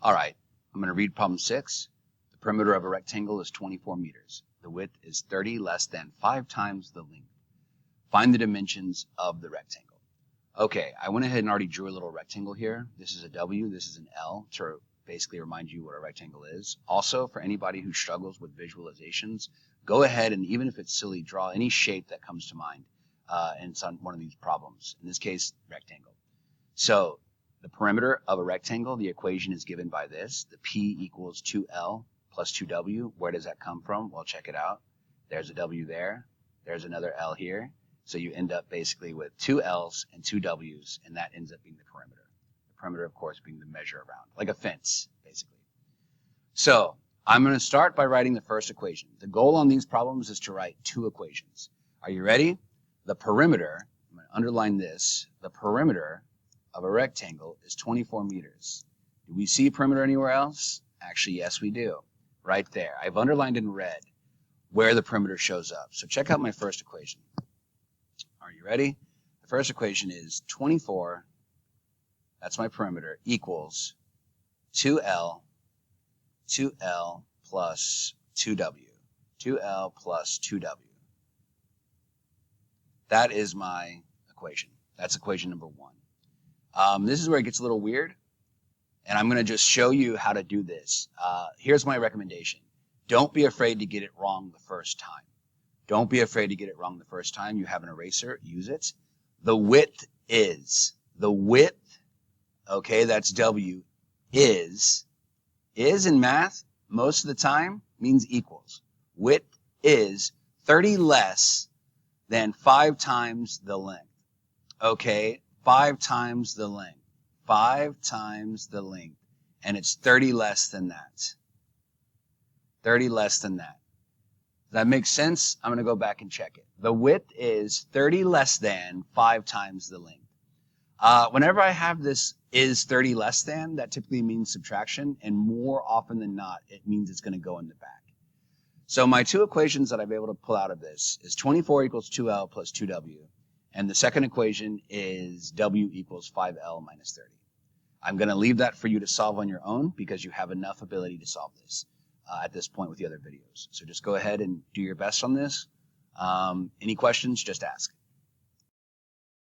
All right, I'm going to read problem 6. The perimeter of a rectangle is 24 meters. The width is 30 less than 5 times the length. Find the dimensions of the rectangle. Okay, I went ahead and already drew a little rectangle here. This is a W, this is an L, to basically remind you what a rectangle is. Also, for anybody who struggles with visualizations, go ahead and, even if it's silly, draw any shape that comes to mind in one of these problems. In this case, rectangle. So the perimeter of a rectangle, the equation is given by this. The P equals 2L plus 2W. Where does that come from? Well, check it out. There's a W there. There's another L here. So you end up basically with 2 L's and 2 W's, and that ends up being the perimeter. The perimeter, of course, being the measure around, like a fence, basically. So I'm going to start by writing the first equation. The goal on these problems is to write 2 equations. Are you ready? The perimeter, I'm going to underline this, the perimeter of a rectangle is 24 meters. Do we see perimeter anywhere else? Actually, yes, we do. Right there. I've underlined in red where the perimeter shows up. So check out my first equation. Are you ready? The first equation is 24, that's my perimeter, equals 2L plus 2W. 2L plus 2W. That is my equation. That's equation number 1. This is where it gets a little weird, and I'm going to just show you how to do this. Here's my recommendation. Don't be afraid to get it wrong the first time. Don't be afraid to get it wrong the first time. You have an eraser, use it. The width, okay, that's W, is in math, most of the time, means equals. Width is 30 less than 5 times the length. Okay, 5 times the length. 5 times the length. And it's 30 less than that. 30 less than that. Does that make sense? I'm going to go back and check it. The width is 30 less than 5 times the length. Whenever I have this is 30 less than, that typically means subtraction, and more often than not, it means it's going to go in the back. So my 2 equations that I've been able to pull out of this is 24 equals 2L plus 2W, and the second equation is W equals 5L minus 30. I'm going to leave that for you to solve on your own because you have enough ability to solve this at this point with the other videos. So just go ahead and do your best on this. Any questions, just ask.